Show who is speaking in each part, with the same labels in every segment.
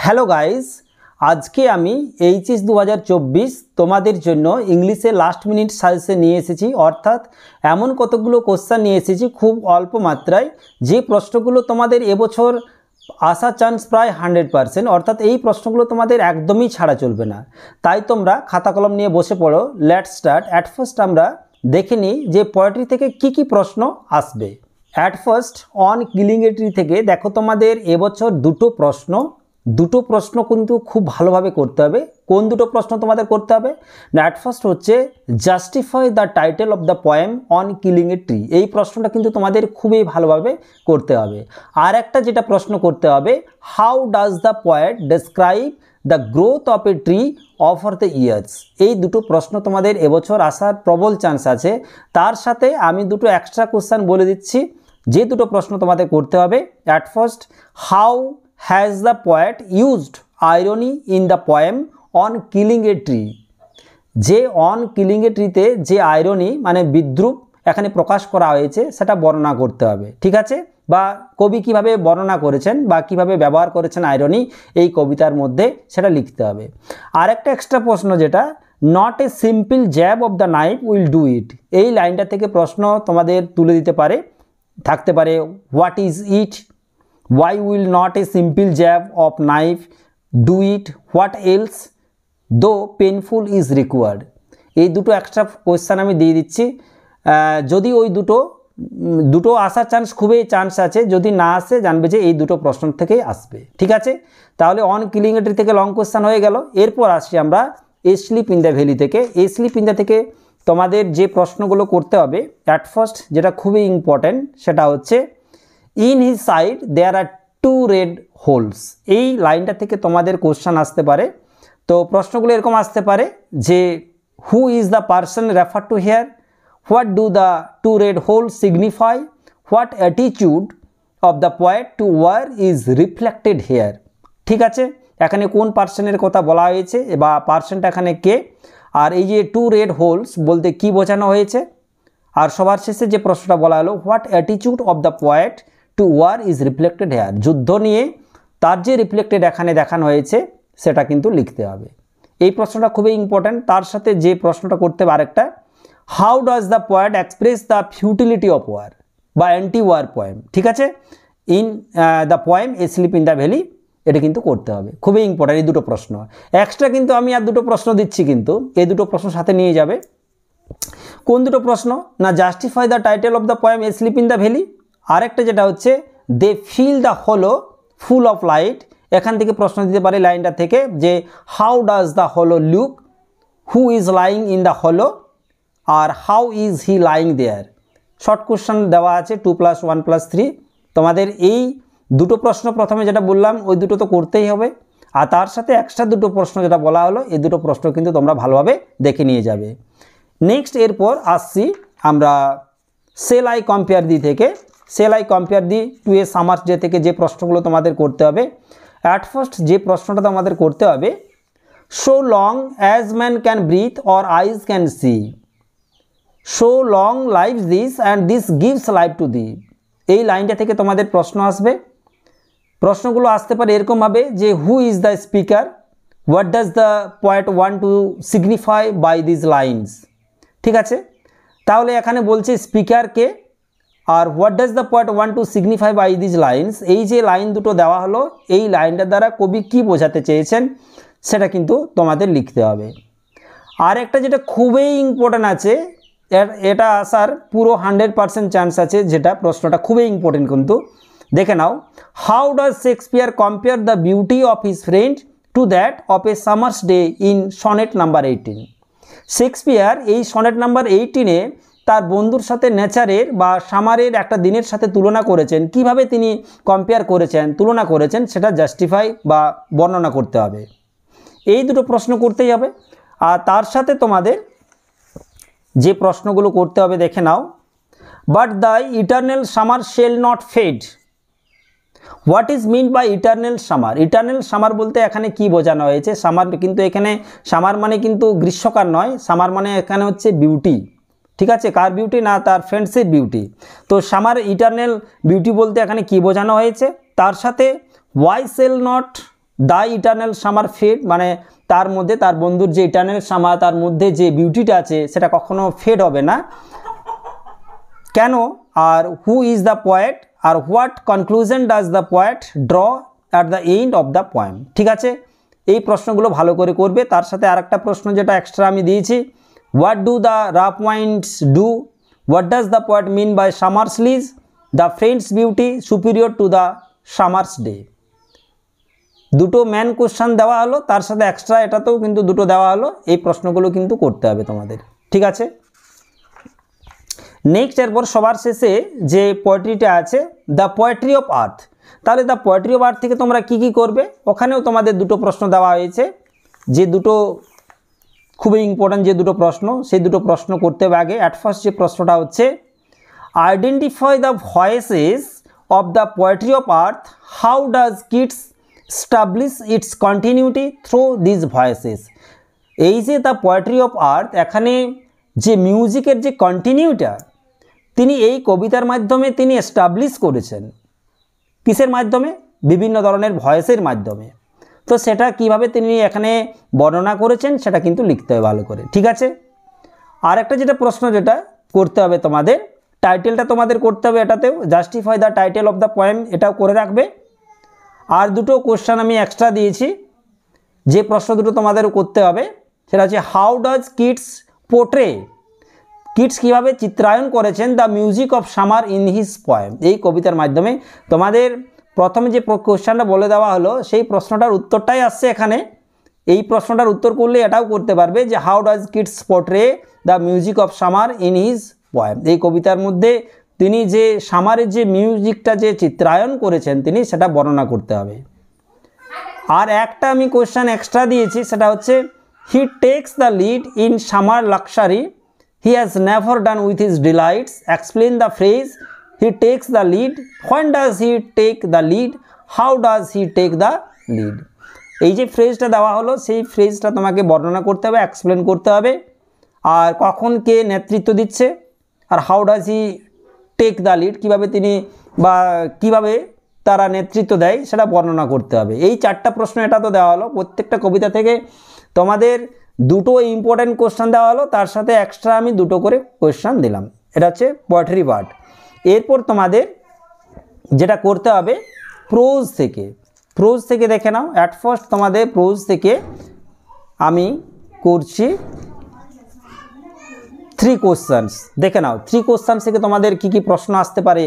Speaker 1: Hello guys, আজকে আমি HS 2024 তোমাদের জন্য ইংলিশে লাস্ট মিনিট সাজেশন নিয়ে এসেছি। অর্থাৎ এমন কতগুলো কোশ্চেন নিয়ে এসেছি খুব অল্প মাত্রায়, যে প্রশ্নগুলো তোমাদের এবছর আসার চান্স প্রায় 100%। অর্থাৎ এই প্রশ্নগুলো তোমাদের একদমই ছাড়া চলবে না। তাই তোমরা খাতা কলম নিয়ে বসে পড়ো। Let's start. অ্যাট ফার্স্ট আমরা দেখে নিই যে পোয়েট্রি থেকে কি কি প্রশ্ন আসবে। At first on killing a tree থেকে দেখো, তোমাদের এবছর দুটো প্রশ্ন কিন্তু খুব ভালোভাবে করতে হবে। কোন দুটো প্রশ্ন তোমাদের করতে হবে? অ্যাট ফার্স্ট হচ্ছে justify the title of the poem on killing a tree. এই প্রশ্নটা কিন্তু তোমাদের খুবই ভালোভাবে করতে হবে। আর একটা যেটা প্রশ্ন করতে হবে, how does the poet describe the growth of a tree over the years. এই দুটো প্রশ্ন তোমাদের এবছর আসার প্রবল চান্স আছে। তার সাথে আমি দুটো এক্সট্রা কোশ্চেন বলে দিচ্ছি, যে দুটো প্রশ্ন তোমাদের করতে হবে। At first, how has the poet used irony in the poem on killing a tree? যে অন কিলিং এ ট্রিতে যে আইরনি মানে বিদ্রূপ এখানে প্রকাশ করা হয়েছে সেটা বর্ণনা করতে হবে, ঠিক আছে? বা কবি কিভাবে বর্ণনা করেছেন বা কিভাবে ব্যবহার করেছেন আইরনি এই কবিতার মধ্যে, সেটা লিখতে হবে। আর একটা এক্সট্রা প্রশ্ন যেটা, not a simple jab of the knife will do it. এই লাইনটা থেকে প্রশ্ন তোমাদের তুলে দিতে পারে, থাকতে পারে what is it, why will not a simple jab of knife do it, what else though painful is required। এই দুটো এক্সট্রা কোয়েশ্চেন আমি দিয়ে দিচ্ছি। যদি ওই দুটো আসার খুবই চান্স আছে। যদি না আসে জানবে যে এই দুটো প্রশ্ন থেকেই আসবে, ঠিক আছে? তাহলে অন কিলিং এ ট্রি থেকে লং কোয়েশ্চেন হয়ে গেল। এরপর আসছি আমরা এ স্লিপ ইন দ্য ভ্যালি থেকে। এ স্লিপ ইন দ্য থেকে তোমাদের যে প্রশ্নগুলো করতে হবে, অ্যাট ফার্স্ট যেটা খুবই ইম্পর্ট্যান্ট সেটা হচ্ছে in his side there are two red holes. এই লাইনটা থেকে তোমাদের কোশ্চেন আসতে পারে। তো প্রশ্নগুলো এরকম আসতে পারে যে who is the person refer to here, what do the two red holes signify, what attitude of the poet to war is reflected here. ঠিক আছে, এখানে কোন পার্সনের কথা বলা হয়েছে বা পার্সনটা এখানে কে, আর এই যে টু রেড হোলস বলতে কি বোঝানো হয়েছে। আর সবার শেষে যে প্রশ্নটা বলা হলো, what attitude of the poet to war is reflected here. যুদ্ধ নিয়ে তার যে রিফ্লেক্টেড এখানে দেখানো হয়েছে সেটা কিন্তু লিখতে হবে। এই প্রশ্নটা খুবই ইম্পর্ট্যান্ট। তার সাথে যে প্রশ্নটা করতে হবে আরেকটা, how does the poet express the futility of war বা অ্যান্টি ওয়ার পোয়েম। ঠিক আছে, in the poem a sleep in the valley, এটা কিন্তু করতে হবে। খুবই ইম্পর্ট্যান্ট এই দুটো প্রশ্ন। এক্সট্রা কিন্তু আমি আর দুটো প্রশ্ন দিচ্ছি, কিন্তু এই দুটো প্রশ্ন সাথে নিয়ে যাবে। কোন দুটো প্রশ্ন না, justify the title of the poem a sleep in the valley. আরেকটা যেটা হচ্ছে দে ফিল দ্য হলো ফুল অফ লাইট। এখান থেকে প্রশ্ন দিতে পারে লাইনটা থেকে যে how does the hollow look, who is lying in the hollow, আর how is he lying there. Short question দেওয়া আছে 2+1+3। তোমাদের এই দুটো প্রশ্ন প্রথমে যেটা বললাম ওই দুটো তো করতেই হবে, আর তার সাথে এক্সট্রা দুটো প্রশ্ন যেটা বলা হলো এই দুটো প্রশ্ন কিন্তু তোমরা ভালোভাবে দেখে নিয়ে যাবে। নেক্সট এরপর আসছি আমরা সেল আই কম্পেয়ার দি থেকে। Shall I compare thee to a summer's day থেকে যে প্রশ্নগুলো তোমাদের করতে হবে, অ্যাট ফার্স্ট যে প্রশ্নটা তোমাদের করতে হবে, so long as man can breathe or eyes can see, so long life this and this gives life to thee. এই লাইনটা থেকে তোমাদের প্রশ্ন আসবে। প্রশ্নগুলো আসতে পারে এরকমভাবে যে who is the speaker, what does the poet want to signify by this lines. ঠিক আছে, তাহলে এখানে বলছে স্পিকারকে, আর what does the poet want to signify by this lines. এই যে লাইন দুটো দেওয়া হলো এই লাইনটার দ্বারা কবি কি বোঝাতে চেয়েছেন সেটা কিন্তু তোমাদের লিখতে হবে। আর একটা যেটা খুবই ইম্পর্ট্যান্ট আছে, এটা আসার পুরো 100% চান্স আছে, যেটা প্রশ্নটা খুবই ইম্পর্টেন্ট কিন্তু দেখে নাও। How does Shakespeare compare the beauty of his friend to that of a summer's day in sonnet number 18। Shakespeare এই সনেট নাম্বার 18-এ তার বন্ধুর সাথে নেচারের বা সামারের একটা দিনের সাথে তুলনা করেছেন। কিভাবে তিনি কম্পেয়ার করেছেন, তুলনা করেছেন, সেটা জাস্টিফাই বা বর্ণনা করতে হবে। এই দুটো প্রশ্ন করতেই হবে। আর তার সাথে তোমাদের যে প্রশ্নগুলো করতে হবে দেখে নাও, but the eternal summer shall not fade, what is mean by eternal summer. Eternal summer বলতে এখানে কি বোঝানো হয়েছে? সামার কিন্তু এখানে সামার মানে কিন্তু গ্রীষ্মকাল নয়, সামার মানে এখানে হচ্ছে বিউটি। ঠিক আছে, কার বিউটি না তার ফ্রেন্ডসের বিউটি। তো সামার ইটারনাল বিউটি বলতে এখানে কি বোঝানো হয়েছে, তার সাথে why shall not the eternal summer fade, মানে তার মধ্যে তার বন্ধুর যে ইটার্নাল সামার, তার মধ্যে যে বিউটিটা আছে সেটা কখনো ফেড হবে না। কেন? আর হু ইজ দ্য পয়েট, আর what conclusion does the poet draw at the end of the poem. ঠিক আছে, এই প্রশ্নগুলো ভালো করে করবে। তার সাথে আরেকটা প্রশ্ন যেটা এক্সট্রা আমি দিয়েছি, what do the rough minds do, what does the poet mean by summer's lease, the friend's beauty superior to the summer's day. দুটো ম্যান কোশ্চেন দেওয়া হলো, তার সাথে এক্সট্রা এটাতেও কিন্তু দুটো দেওয়া হলো। এই প্রশ্নগুলো কিন্তু করতে হবে তোমাদের। ঠিক আছে, নেক্সট এরপর সবার শেষে যে পোয়েট্রিটা আছে, দ্য পোয়েট্রি অফ আর্থ। তাহলে দ্য পোয়েট্রি অফ আর্থ থেকে তোমরা কি কি করবে, ওখানেও তোমাদের দুটো প্রশ্ন দেওয়া হয়েছে, যে দুটো খুবই ইম্পর্ট্যান্ট যে দুটো প্রশ্ন, সেই দুটো প্রশ্ন করতে হবে আগে। অ্যাট ফার্স্ট যে প্রশ্নটা হচ্ছে, identify the voices of the poetry of earth, how does kids establish it's continuity through this voices. এই যে দ্য পোয়েট্রি অফ আর্থ, এখানে যে মিউজিকের যে কন্টিনিউটা তিনি এই কবিতার মাধ্যমে তিনি এস্টাবলিশ করেছেন। কিসের মাধ্যমে? বিভিন্ন ধরনের ভয়েসের মাধ্যমে। তো সেটা কিভাবে তিনি এখানে বর্ণনা করেছেন সেটা কিন্তু লিখতে হবে ভালো করে। ঠিক আছে, আর একটা যেটা প্রশ্ন যেটা করতে হবে তোমাদের, টাইটেলটা তোমাদের করতে হবে, এটাতেও justify the title of the poem, এটাও করে রাখবে। আর দুটো কোশ্চেন আমি এক্সট্রা দিয়েছি, যে প্রশ্ন দুটো তোমাদের করতে হবে সেটা হচ্ছে, how does Keats portray, Keats কীভাবে চিত্রায়ন করেছেন the music of summer in his poem. এই কবিতার মাধ্যমে তোমাদের প্রথমে যে কোশ্চেনটা বলে দেওয়া হলো সেই প্রশ্নটার উত্তরটাই আসছে এখানে। এই প্রশ্নটার উত্তর করলে এটাও করতে পারবে যে, how does Keats portray the music of summer in his poem. এই কবিতার মধ্যে তিনি যে সামারের যে মিউজিকটা যে চিত্রায়ন করেছেন তিনি, সেটা বর্ণনা করতে হবে। আর একটা আমি কোশ্চেন এক্সট্রা দিয়েছি, সেটা হচ্ছে, he takes the lead in summer luxury, he has never done with his delights, explain the phrase he takes the lead, when does he take the lead, how does he take the lead। এই যে ফ্রেজটা দেওয়া হলো সেই ফ্রেজটা তোমাকে বর্ণনা করতে হবে, explain করতে হবে, আর কখন কে নেতৃত্ব দিচ্ছে, আর how does he take the lead, কীভাবে তিনি বা কীভাবে তারা নেতৃত্ব দেয় সেটা বর্ণনা করতে হবে। এই চারটা প্রশ্ন এটা তো দেওয়া হলো। প্রত্যেকটা কবিতা থেকে তোমাদের দুটো ইম্পর্ট্যান্ট কোশ্চেন দেওয়া হলো, তার সাথে এক্সট্রা আমি দুটো করে কোশ্চেন দিলাম। এটা হচ্ছে পোয়েট্রি পার্ট। এরপর তোমাদের যেটা করতে হবে প্রোজ থেকে, প্রোজ থেকে দেখে নাও। অ্যাট ফার্স্ট তোমাদের প্রোজ থেকে আমি করছি 3 কোশ্চেন্স, দেখে নাও 3 কোশ্চেন্স থেকে তোমাদের কি কি প্রশ্ন আসতে পারে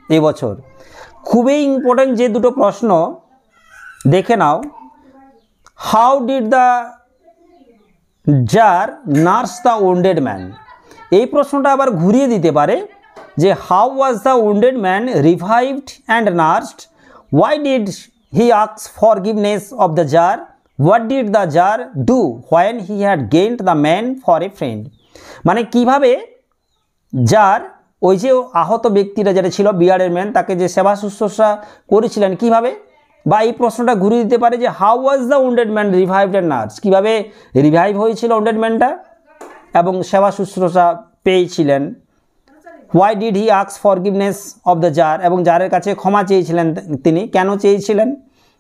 Speaker 1: এবছর। খুবই ইম্পর্ট্যান্ট যে দুটো প্রশ্ন দেখে নাও। How did the tsar nurse the wounded man. এই প্রশ্নটা আবার ঘুরিয়ে দিতে পারে যে, how was the wounded man revived and nursed, why did he ask forgiveness of the tsar, what did the jar do when he had gained the man for a friend. মানে কিভাবে jar ওই যে আহত ব্যক্তিটা যেটা ছিল বিয়ার্ডের man, তাকে যে সেবা শুশ্রূষা করেছিলেন কিভাবে, বা এই প্রশ্নটা ঘুরিয়ে দিতে পারে যে, how was the wounded man revived and nurse, কীভাবে রিভাইভ হয়েছিল ওন্ডেড ম্যানটা এবং সেবা শুশ্রূষা পেয়েছিলেন। Why did he ask forgiveness of the czar, এবং জারের কাছে ক্ষমা চেয়েছিলেন তিনি, কেন চেয়েছিলেন।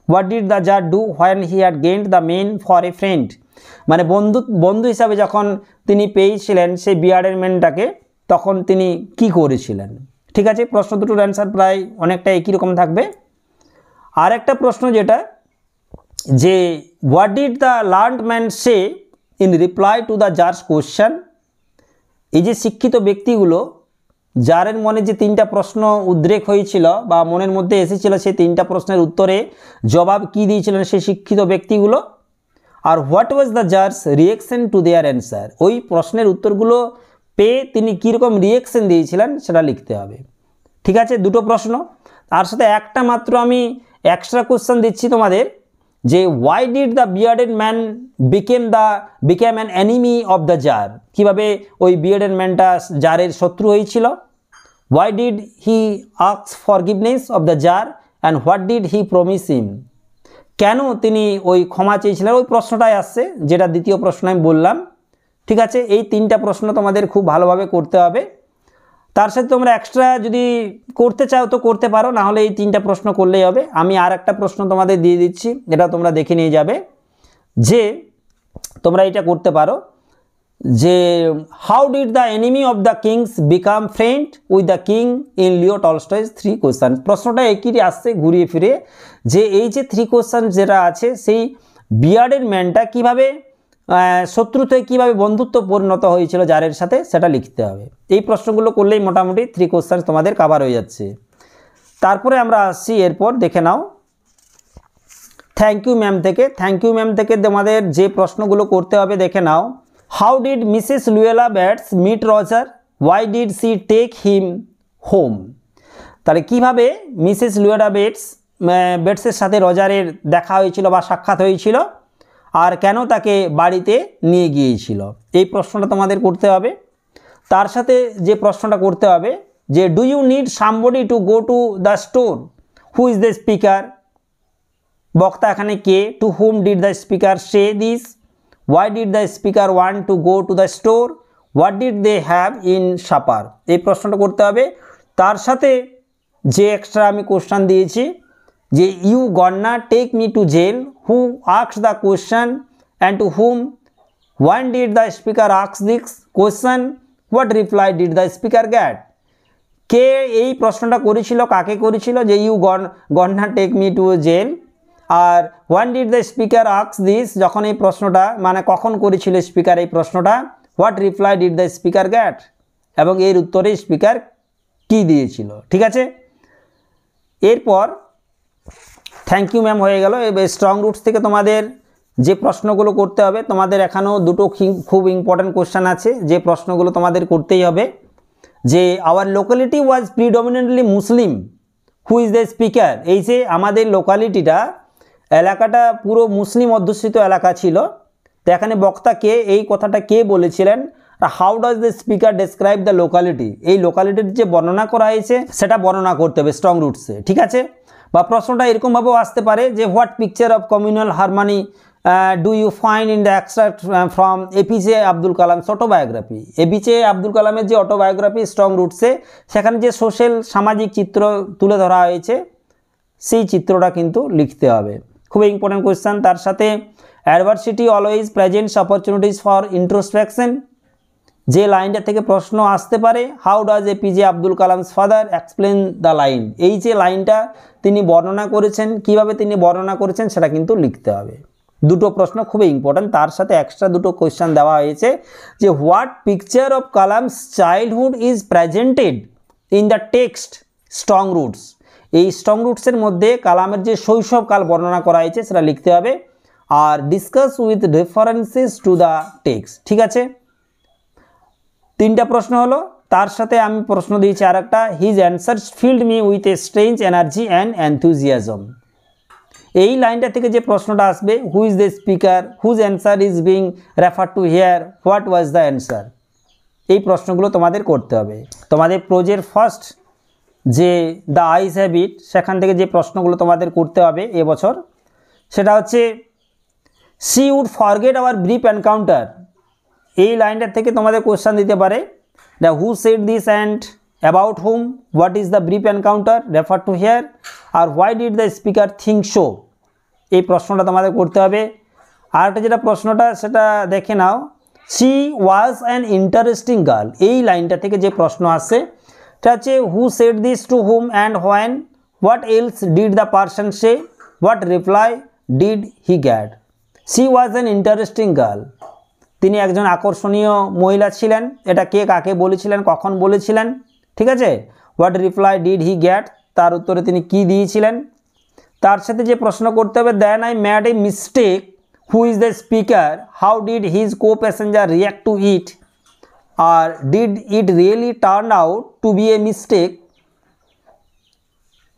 Speaker 1: What did the jar do when he had gained the men for a friend, মানে বন্ধু হিসাবে যখন তিনি পেয়েছিলেন সেই বিয়ার্ডের ম্যানটাকে, তখন তিনি কি করেছিলেন। ঠিক আছে, প্রশ্ন দুটোর অ্যান্সার প্রায় অনেকটা একই রকম থাকবে। আর একটা প্রশ্ন যেটা, যে what did the learned man say in reply to the jars question. এই যে শিক্ষিত ব্যক্তিগুলো, জারের মনে যে 3টা প্রশ্ন উদ্রেক হয়েছিল বা মনের মধ্যে এসেছিল, সেই 3টা প্রশ্নের উত্তরে জবাব কি দিয়েছিলেন সেই শিক্ষিত ব্যক্তিগুলো। আর what was the tsar's reaction to their answer, ওই প্রশ্নের উত্তরগুলো পেয়ে তিনি কীরকম রিয়েকশন দিয়েছিলেন সেটা লিখতে হবে। ঠিক আছে, দুটো প্রশ্ন। তার সাথে একটা মাত্র আমি এক্সট্রা কোশ্চেন দিচ্ছি তোমাদের, যে why did the bearded man become an enemy of the tsar, কীভাবে ওই বিয়ার্ডেড ম্যানটা জারের শত্রু হয়েছিল। Why did he ask forgiveness of the tsar and what did he promise him, কেন তিনি ওই ক্ষমা চেয়েছিলেন, ওই প্রশ্নটাই আসছে যেটা দ্বিতীয় প্রশ্ন আমি বললাম। ঠিক আছে, এই 3টা প্রশ্ন তোমাদের খুব ভালোভাবে করতে হবে। তার সাথে তোমরা এক্সট্রা যদি করতে চাও তো করতে পারো, না হলে এই 3টা প্রশ্ন করলেই হবে। আমি আর একটা প্রশ্ন তোমাদের দিয়ে দিচ্ছি, এটা তোমরা দেখে নিয়ে যাবে যে তোমরা এটা করতে পারো যে how did the enemy of the kings become friend with the king in Leo Tolstoy's 3 question. প্রশ্নটা একই আসছে ঘুরিয়ে ফিরে, যে এই যে 3 কোয়েশ্চেন যেটা আছে সেই বিয়ার্ডেড ম্যানটা কীভাবে শত্রু থেকে কীভাবে বন্ধুত্ব পরিণত হয়েছিল জারের সাথে, সেটা লিখতে হবে। এই প্রশ্নগুলো করলেই মোটামুটি 3 কোয়েশ্চেন তোমাদের কভার হয়ে যাচ্ছে। তারপরে আমরা আসছি, এরপর দেখে নাও থ্যাংক ইউ ম্যাম থেকে। থ্যাংক ইউ ম্যাম থেকে তোমাদের যে প্রশ্নগুলো করতে হবে দেখে নাও। How did Mrs Luella Bates meet Roger, why did she take him home. তাহলে কীভাবে মিসেস লুয়েলা বেটসের সাথে রজারের দেখা হয়েছিল বা সাক্ষাৎ হয়েছিল, আর কেন তাকে বাড়িতে নিয়ে গিয়েছিল, এই প্রশ্নটা তোমাদের করতে হবে। তার সাথে যে প্রশ্নটা করতে হবে যে do you need somebody to go to the store, who is the speaker, বক্তা এখানে কে, to whom did the speaker say this, why did the speaker want to go to the store, what did they have in supper, এই প্রশ্নটা করতে হবে। তার সাথে যে এক্সট্রা আমি কোশ্চেন দিয়েছি যে you gonna take me to jail, who asked the question and to whom, when did the speaker ask this question, what reply did the speaker got. কে এই প্রশ্নটা করেছিল, কাকে করেছিল, যে you gonna take me to jail, আর when did the speaker ask this, যখন এই প্রশ্নটা মানে কখন করেছিল স্পিকার এই প্রশ্নটা, what reply did the speaker got, এবং এর উত্তরে স্পিকার কি দিয়েছিল। ঠিক আছে, এরপর থ্যাংক ইউ ম্যাম হয়ে গেল। এবার স্ট্রং রুটস থেকে তোমাদের যে প্রশ্নগুলো করতে হবে, তোমাদের এখানেও দুটো খুব ইম্পর্ট্যান্ট কোশ্চেন আছে যে প্রশ্নগুলো তোমাদের করতেই হবে। যে our locality was predominantly Muslim, who is the speaker, এই যে আমাদের লোকালিটিটা এলাকাটা পুরো মুসলিম অধ্যুষিত এলাকা ছিল, তো এখানে বক্তা কে, এই কথাটা কে বলেছিলেন, how does the speaker describe the locality, এই লোকালিটির যে বর্ণনা করা হয়েছে সেটা বর্ণনা করতে হবে স্ট্রং রুটসে। ঠিক আছে, বা প্রশ্নটা এরকমভাবেও আসতে পারে যে what picture of communal harmony do you find in the extract from APJ Abdul Kalam's autobiography, APJ Abdul কালামের যে অটোবায়োগ্রাফি স্ট্রং রুটসে, সেখানে যে সোশ্যাল সামাজিক চিত্র তুলে ধরা হয়েছে সেই চিত্রটা কিন্তু লিখতে হবে। খুবই ইম্পর্টেন্ট কোয়েশ্চেন। তার সাথে adversity always presents opportunities for introspection, যে লাইনটা থেকে প্রশ্ন আসতে পারে how does APJ Abdul Kalam's father explain the line, এই যে লাইনটা তিনি বর্ণনা করেছেন, কিভাবে তিনি বর্ণনা করেছেন সেটা কিন্তু লিখতে হবে। দুটো প্রশ্ন খুবই ইম্পর্ট্যান্ট। তার সাথে এক্সট্রা দুটো কোয়েশ্চেন দেওয়া হয়েছে যে what picture of Kalam's childhood is presented in the text strong roots, এই স্ট্রং রুটসের মধ্যে কালামের যে শৈশবকাল বর্ণনা করা হয়েছে সেটা লিখতে হবে, আর discuss with references to the text. ঠিক আছে, 3টা প্রশ্ন হলো। তার সাথে আমি প্রশ্ন দিয়েছি আর একটা, his answers filled me with a strange energy and enthusiasm, এই লাইনটা থেকে যে প্রশ্নটা আসবে who is the speaker, whose answer is being refer to here, what was the answer, এই প্রশ্নগুলো তোমাদের করতে হবে। তোমাদের প্রোজের ফার্স্ট যে দ্য আইস হ্যাবিট, সেখান থেকে যে প্রশ্নগুলো তোমাদের করতে হবে এবছর সেটা হচ্ছে she would forget our brief encounter, এই লাইনটার থেকে তোমাদের কোশ্চেন দিতে পারে the who said this and about whom, what is the brief encounter, refer to here, আর why did the speaker think so, এই প্রশ্নটা তোমাদের করতে হবে। আর একটা যেটা প্রশ্নটা সেটা দেখে নাও, she was an interesting girl, এই লাইনটা থেকে যে প্রশ্ন আসছে এটা হচ্ছে who said this to whom and when, what else did the person say, what reply did he get. She was an interesting girl, তিনি একজন আকর্ষণীয় মহিলা ছিলেন, এটা কে কাকে বলেছিলেন, কখন বলেছিলেন। ঠিক আছে, হোয়াট রিপ্লাই ডিড হি গ্যাট, তার উত্তরে তিনি কি দিয়েছিলেন। তার সাথে যে প্রশ্ন করতে হবে then I made a mistake, who is the speaker, how did his co passenger react to it, আর did it really turn out to be a mistake,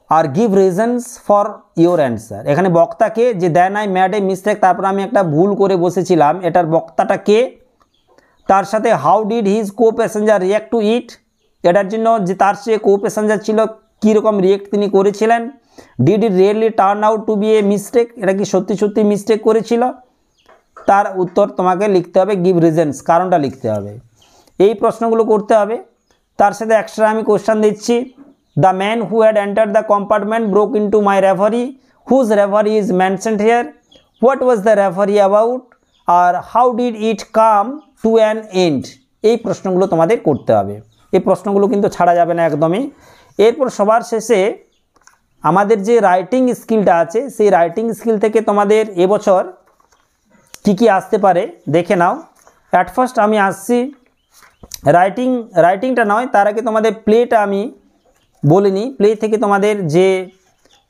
Speaker 1: আর give reasons for your answer. এখানে বক্তাকে যে then I made a mistake, তারপর আমি একটা ভুল করে বসেছিলাম, এটার বক্তাটা কে। তার সাথে how did his co passenger react to it, এটার জন্য যে তার সে কো প্যাসেঞ্জার ছিল কীরকম রিয়েক্ট তিনি করেছিলেন। Did it really turn out to be a mistake, এটা কি সত্যি সত্যি মিস্টেক করেছিল, তার উত্তর তোমাকে লিখতে হবে, গিভ রিজনস, কারণটা লিখতে হবে। এই প্রশ্নগুলো করতে হবে। তার সাথে এক্সট্রা আমি কোশ্চেন দিচ্ছি, the man who had enter the compartment broke into my referee, whose referee is mentioned here, what was the referee about, R how did it come to an end. এই প্রশ্নগুলো তোমাদের করতে হবে, এই প্রশ্নগুলো কিন্তু ছাড়া যাবে না একদমই। এরপর সবার শেষে আমাদের যে রাইটিং স্কিলটা আছে, সেই রাইটিং স্কিল থেকে তোমাদের এবছর কী আসতে পারে দেখে নাও। অ্যাট ফার্স্ট আমি আসছি রাইটিংটা নয়, তার আগে তোমাদের প্লেটা আমি বলিনি। প্লে থেকে তোমাদের যে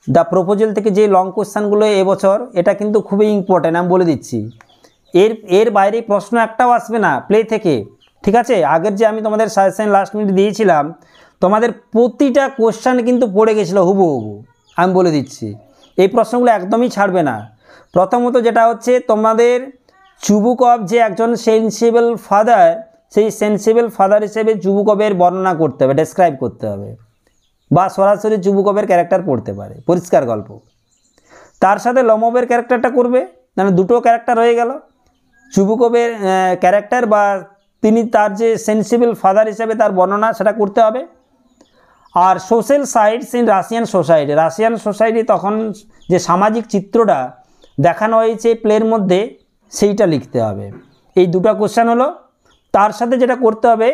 Speaker 1: দ্য প্রপোজাল থেকে যে লং কোশ্চেনগুলো এবছর, এটা কিন্তু খুবই ইম্পর্ট্যান্ট, আমি বলে দিচ্ছি। এর বাইরে প্রশ্ন একটাও আসবে না প্লে থেকে, ঠিক আছে। আগের যে আমি তোমাদের সাজেশন লাস্ট মিনিট দিয়েছিলাম, তোমাদের প্রতিটা কোশ্চেন কিন্তু পড়ে গেছিলো হুবহু, আমি বলে দিচ্ছি। এই প্রশ্নগুলো একদমই ছাড়বে না। প্রথমত যেটা হচ্ছে, তোমাদের চুবুকভ যে একজন সেন্সিবল ফাদার, সেই সেন্সিবল ফাদার হিসেবে চুবুকভের বর্ণনা করতে হবে, ডেসক্রাইব করতে হবে, বা সরাসরি চুবুকভের ক্যারেক্টার পড়তে পারে, পরিষ্কার গল্প। তার সাথে লমোভের ক্যারেক্টারটা করবে, মানে দুটো ক্যারেক্টার হয়ে গেল, চুবুকভের ক্যারেক্টার বা তিনি তার যে সেন্সিবল ফাদার হিসেবে তার বর্ণনা, সেটা করতে হবে। আর social sides in Russian society তখন যে সামাজিক চিত্রটা দেখানো হয়েছে প্লের মধ্যে, সেইটা লিখতে হবে। এই দুটো কোশ্চেন হলো। তার সাথে যেটা করতে হবে,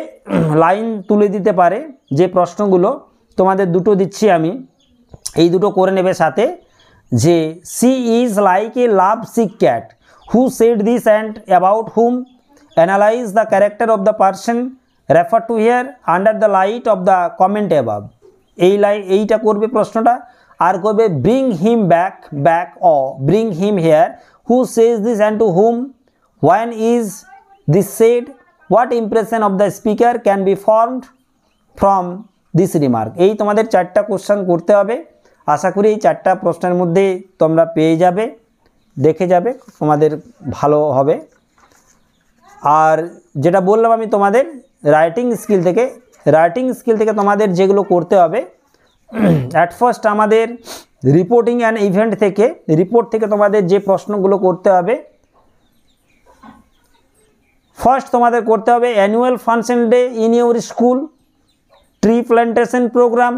Speaker 1: লাইন তুলে দিতে পারে যে প্রশ্নগুলো, তোমাদের দুটো দিচ্ছি আমি, এই দুটো করে নেবে সাথে। যে she is like a love sick cat, who said this and about whom, analyze the character of the person, refer to here, under the light of the comment above. এইটা করবে প্রশ্নটা। আর করবে bring him back uh bring him here, who says this and to whom, when is this said, what impression of the speaker can be formed from this remark. এই তোমাদের 4টা question করতে হবে। আশা করি এই 4টা প্রশ্নের মধ্যে তোমরা পেয়ে যাবে, দেখে যাবে, তোমাদের ভালো হবে। আর যেটা বললাম আমি তোমাদের রাইটিং স্কিল থেকে তোমাদের যেগুলো করতে হবে, অ্যাট ফার্স্ট আমাদের রিপোর্টিং অ্যান্ড ইভেন্ট থেকে, রিপোর্ট থেকে তোমাদের যে প্রশ্নগুলো করতে হবে, ফার্স্ট তোমাদের করতে হবে annual function day in your school, tree plantation programme,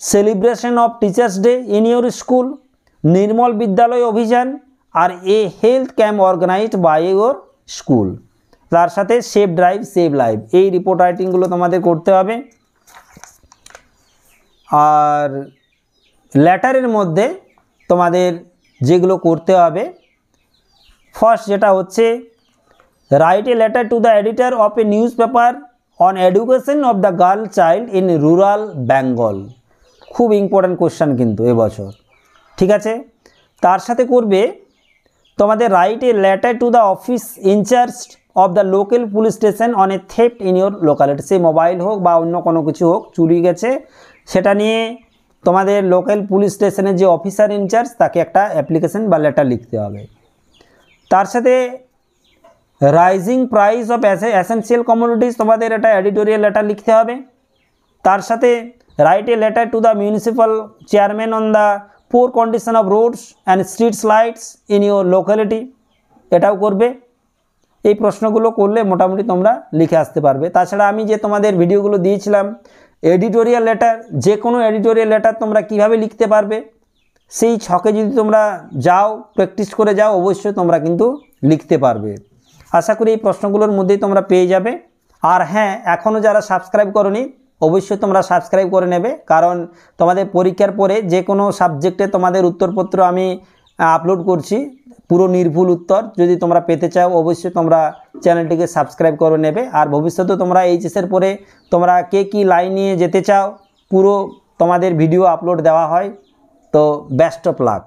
Speaker 1: celebration of teachers day in your school, Nirmal Vidyalaya Abhiyan, আর a health camp organized by your school. তার সাথে সেভ ড্রাইভ সেভ লাইফ, এই রিপোর্ট রাইটিংগুলো তোমাদের করতে হবে। আর লেটারের মধ্যে তোমাদের যেগুলো করতে হবে, ফার্স্ট যেটা হচ্ছে right a letter to the editor of A news paper on education of the girl child in rural Bengal. খুব ইম্পর্ট্যান্ট কোশ্চেন কিন্তু এবছর, ঠিক আছে। তার সাথে করবে তোমাদের write a letter to the office incharge of the local police station on a theft in your locality. সে মোবাইল হোক বা অন্য কোনো কিছু হোক, চুরি গেছে, সেটা নিয়ে তোমাদের লোকাল পুলিশ স্টেশনের যে অফিসার ইনচার্জ, তাকে একটা অ্যাপ্লিকেশন বা লেটার লিখতে হবে। তার সাথে rising price of essential commodities, তোমাদের একটা এডিটোরিয়াল লেটার লিখতে হবে। তার সাথে right a letter to the municipal chairman on the poor condition of roads and streets lights in your locality, এটাও করবে। এই প্রশ্নগুলো করলে মোটামুটি তোমরা লিখে আসতে পারবে। তাছাড়া আমি যে তোমাদের ভিডিওগুলো দিয়েছিলাম এডিটোরিয়াল লেটার, যে কোনো এডিটোরিয়াল লেটার তোমরা কিভাবে লিখতে পারবে, সেই ছকে যদি তোমরা যাও, প্র্যাকটিস করে যাও, অবশ্যই তোমরা কিন্তু লিখতে পারবে। আশা করি এই প্রশ্নগুলোর মধ্যেই তোমরা পেয়ে যাবে। আর হ্যাঁ, এখনও যারা সাবস্ক্রাইব করোনি, অবশ্যই তোমরা সাবস্ক্রাইব করে নেবে, কারণ তোমাদের পরীক্ষার পরে যে কোনো সাবজেক্টে তোমাদের উত্তরপত্র আমি আপলোড করছি, পুরো নির্ভুল উত্তর যদি তোমরা পেতে চাও, অবশ্যই তোমরা চ্যানেলটিকে সাবস্ক্রাইব করে নেবে। আর ভবিষ্যতে তোমরা এইচএসের পরে তোমরা কে কী লাইন নিয়ে যেতে চাও, পুরো তোমাদের ভিডিও আপলোড দেওয়া হয়। তো বেস্ট অফ লাক।